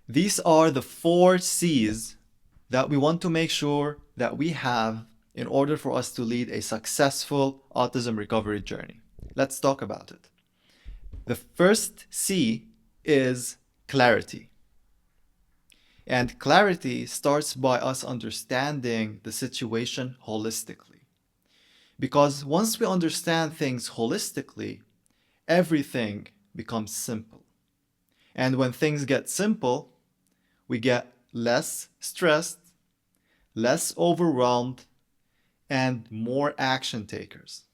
These are the 4 C's that we want to make sure that we have in order for us to lead a successful autism recovery journey. Let's talk about it. The first C is clarity. And clarity starts by us understanding the situation holistically. Because once we understand things holistically, everything becomes simple. And when things get simple, we get less stressed, less overwhelmed, and more action takers.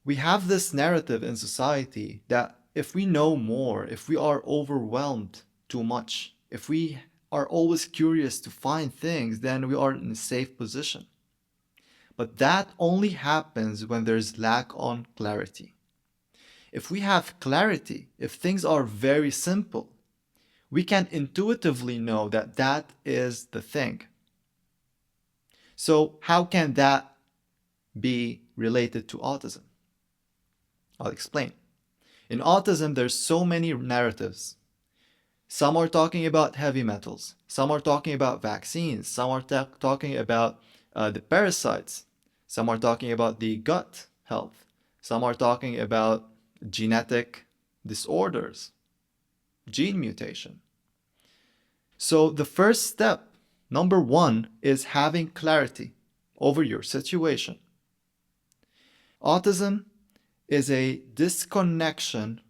We have this narrative in society that if we know more, if we are overwhelmed too much, if we are always curious to find things, then we are in a safe position. But that only happens when there's lack on clarity. If we have clarity, if things are very simple, we can intuitively know that that is the thing. So how can that be related to autism? I'll explain. In autism, there's so many narratives. Some are talking about heavy metals. Some are talking about vaccines. Some are talking about the parasites. Some are talking about the gut health. Some are talking about genetic disorders, gene mutation. So the first step, number 1, is having clarity over your situation. Autism is a disconnection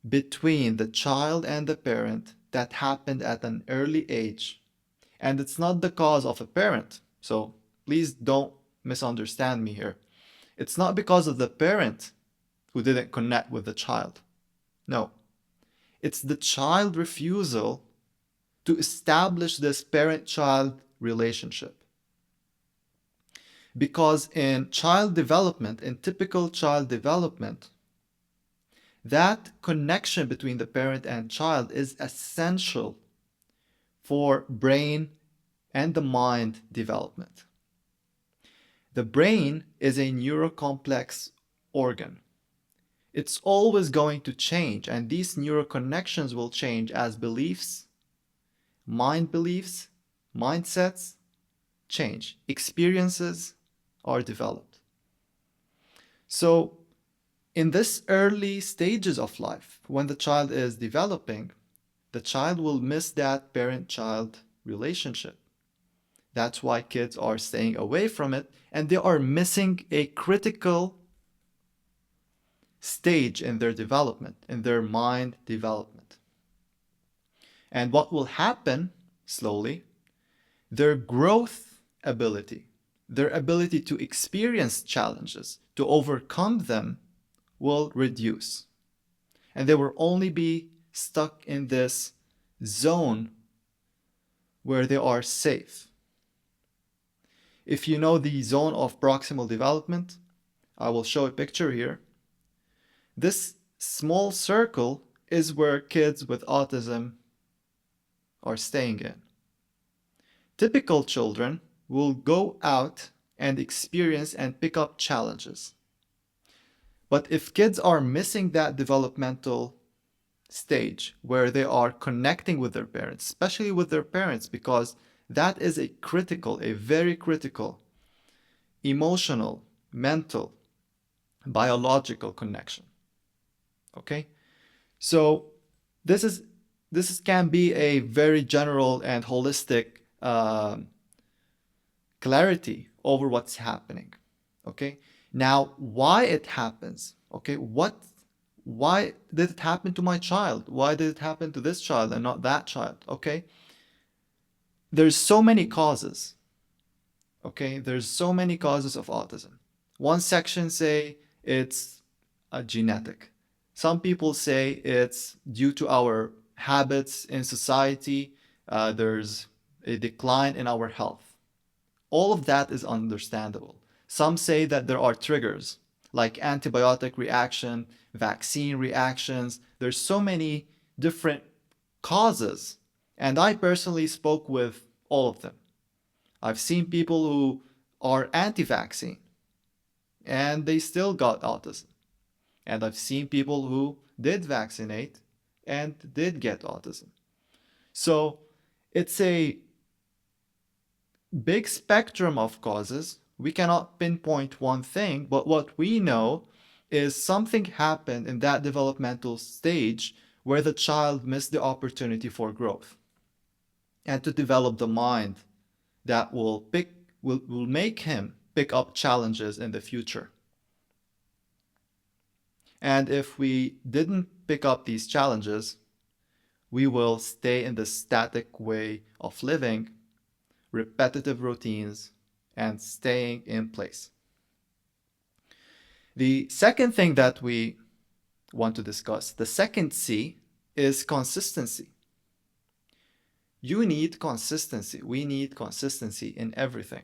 between the child and the parent that happened at an early age. And it's not the cause of a parent. So please don't misunderstand me here. It's not because of the parent who didn't connect with the child. No. It's the child refusal to establish this parent-child relationship. Because in child development, in typical child development, that connection between the parent and child is essential for brain and the mind development. The brain is a neurocomplex organ. It's always going to change, and these neuroconnections will change as beliefs, mindsets change, experiences are developed. So in this early stages of life, when the child is developing, the child will miss that parent-child relationship. That's why kids are staying away from it, and they are missing a critical stage in their development, in their mind development. And what will happen slowly, their growth ability, their ability to experience challenges, to overcome them, will reduce. And they will only be stuck in this zone where they are safe. If you know the zone of proximal development, I will show a picture here. This small circle is where kids with autism are staying in. Typical children will go out and experience and pick up challenges. But if kids are missing that developmental stage where they are connecting with their parents, especially with their parents, because that is a very critical, emotional, mental, biological connection. Okay? So this can be a very general and holistic clarity over what's happening. Okay? Now, why it happens? Okay? Why did it happen to my child? Why did it happen to this child and not that child? Okay? There's so many causes. Okay? There's so many causes of autism. One section say it's genetic. Some people say it's due to our habits in society. There's a decline in our health. All of that is understandable. Some say that there are triggers like antibiotic reaction, vaccine reactions. There's so many different causes. And I personally spoke with all of them. I've seen people who are anti-vaccine and they still got autism. And I've seen people who did vaccinate and did get autism. So it's a big spectrum of causes. We cannot pinpoint one thing, but what we know is something happened in that developmental stage where the child missed the opportunity for growth and to develop the mind that will make him pick up challenges in the future. And if we didn't pick up these challenges, we will stay in the static way of living, repetitive routines, and staying in place. The second thing that we want to discuss, the second C, is consistency. You need consistency. We need consistency in everything.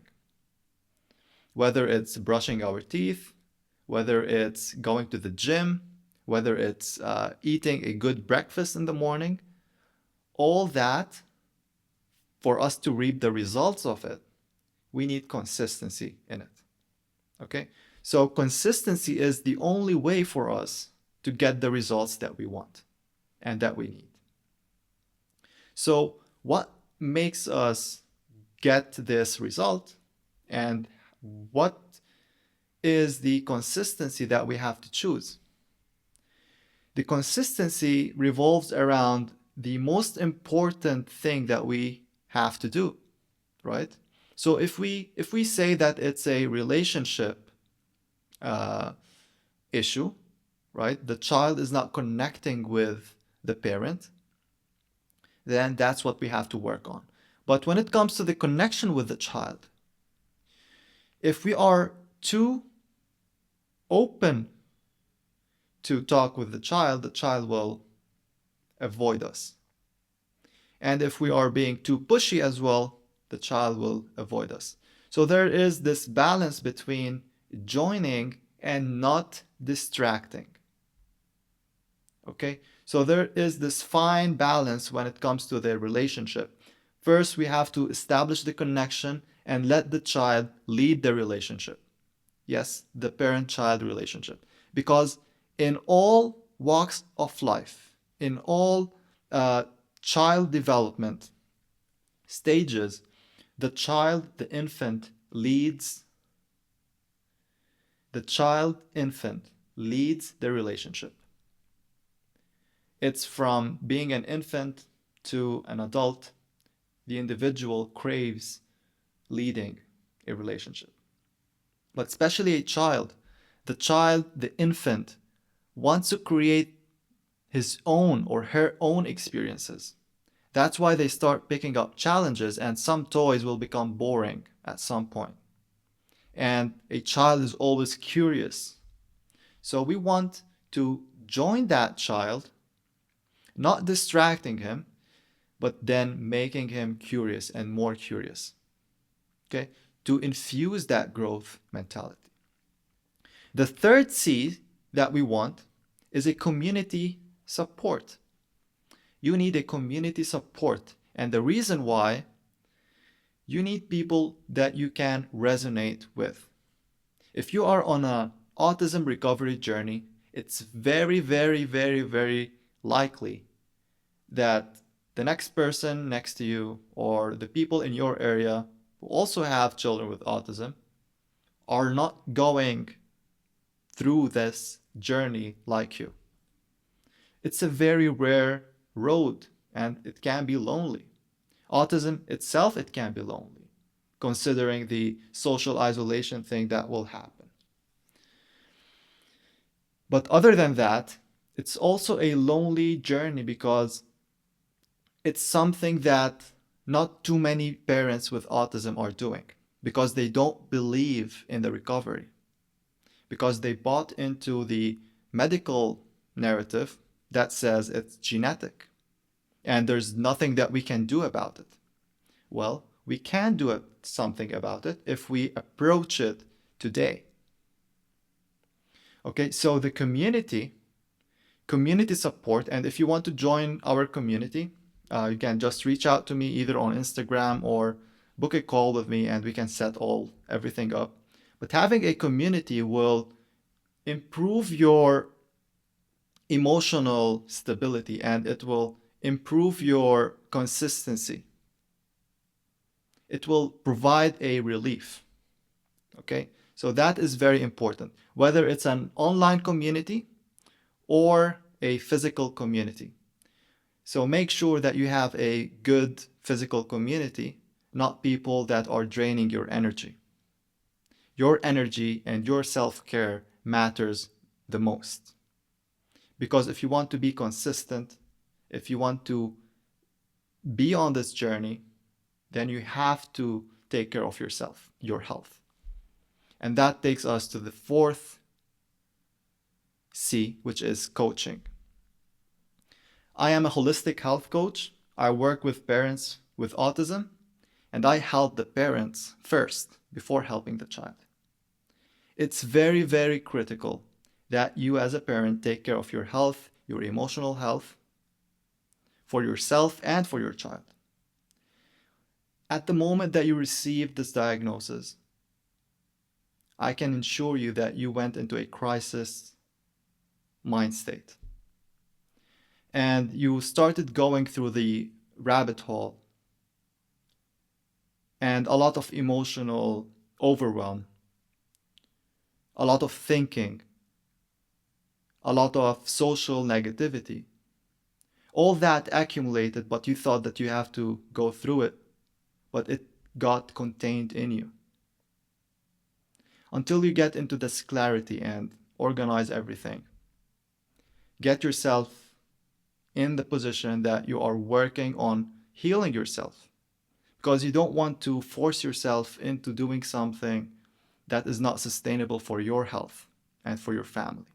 Whether it's brushing our teeth, whether it's going to the gym, whether it's eating a good breakfast in the morning, all that, for us to reap the results of it, we need consistency in it. Okay? So consistency is the only way for us to get the results that we want and that we need. So what makes us get this result, and what is the consistency that we have to choose? The consistency revolves around the most important thing that we have to do, right? So if we say that it's a relationship issue, right? The child is not connecting with the parent, then that's what we have to work on. But when it comes to the connection with the child, if we are too open to talk with the child will avoid us. And if we are being too pushy as well, the child will avoid us. So there is this balance between joining and not distracting. Okay? So there is this fine balance when it comes to their relationship. First, we have to establish the connection and let the child lead the relationship. Yes, the parent-child relationship. Because in all walks of life, in all child development stages, the child, the infant leads the relationship. It's from being an infant to an adult, the individual craves leading a relationship. But especially a child, the infant, wants to create his own or her own experiences. That's why they start picking up challenges, and some toys will become boring at some point. And a child is always curious. So we want to join that child, not distracting him, but then making him curious and more curious. Okay? To infuse that growth mentality. The third C that we want is a community support. You need a community support. And the reason why, you need people that you can resonate with. If you are on an autism recovery journey, it's very, very, very, very likely that the next person next to you or the people in your area who also have children with autism are not going through this journey like you. It's a very rare road, and it can be lonely. Autism itself, it can be lonely, considering the social isolation thing that will happen. But other than that, it's also a lonely journey because it's something that not too many parents with autism are doing, because they don't believe in the recovery, because they bought into the medical narrative that says it's genetic and there's nothing that we can do about it. Well, we can do something about it if we approach it today. Okay, so the community support, and if you want to join our community, you can just reach out to me either on Instagram or book a call with me and we can set everything up. But having a community will improve your emotional stability, and it will improve your consistency. It will provide a relief. Okay, so that is very important, whether it's an online community or a physical community. So make sure that you have a good physical community, not people that are draining your energy. Your energy and your self-care matters the most. Because if you want to be consistent, if you want to be on this journey, then you have to take care of yourself, your health. And that takes us to the fourth C, which is coaching. I am a holistic health coach. I work with parents with autism, and I help the parents first before helping the child. It's very, very critical that you as a parent take care of your health, your emotional health, for yourself and for your child. At the moment that you receive this diagnosis, I can assure you that you went into a crisis mind state. And you started going through the rabbit hole and a lot of emotional overwhelm, a lot of thinking, a lot of social negativity. All that accumulated, but you thought that you have to go through it, but it got contained in you. Until you get into this clarity and organize everything. Get yourself in the position that you are working on healing yourself, because you don't want to force yourself into doing something that is not sustainable for your health and for your family.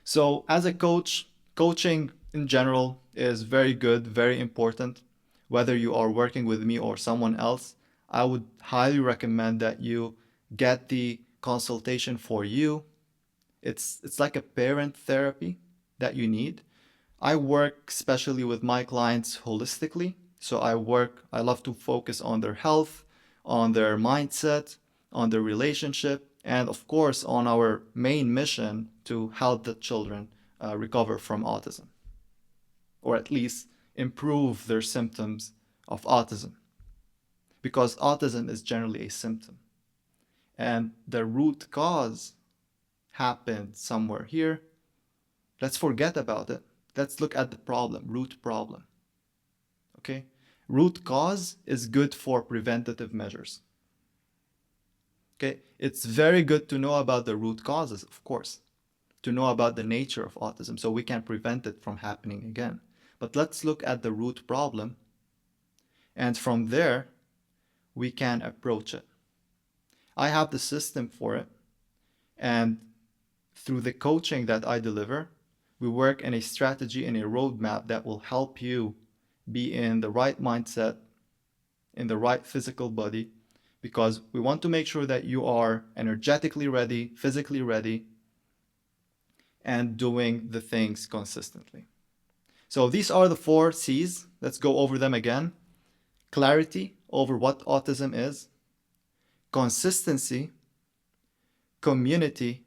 So as a coach, coaching in general is very good, very important. Whether you are working with me or someone else, I would highly recommend that you get the consultation for you. It's like a parent therapy that you need. I work especially with my clients holistically. So I love to focus on their health, on their mindset, on their relationship, and of course on our main mission to help the children recover from autism, or at least improve their symptoms of autism. Because autism is generally a symptom, and the root cause happened somewhere here. Let's forget about it. Let's look at the problem, root problem. Okay? Root cause is good for preventative measures. Okay? It's very good to know about the root causes, of course, to know about the nature of autism so we can prevent it from happening again. But let's look at the root problem, and from there, we can approach it. I have the system for it, and through the coaching that I deliver, we work in a strategy and a roadmap that will help you be in the right mindset, in the right physical body, because we want to make sure that you are energetically ready, physically ready, and doing the things consistently. So these are the 4 C's. Let's go over them again. Clarity over what autism is, consistency, community,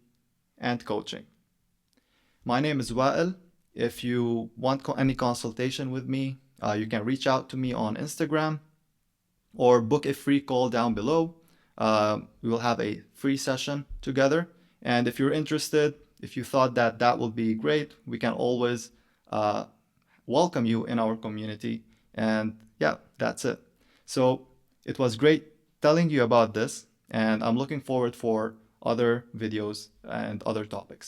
and coaching. My name is Wa'il. If you want any consultation with me, you can reach out to me on Instagram or book a free call down below. We will have a free session together. And if you're interested, if you thought that that would be great, we can always welcome you in our community. And yeah, that's it. So it was great telling you about this, and I'm looking forward for other videos and other topics.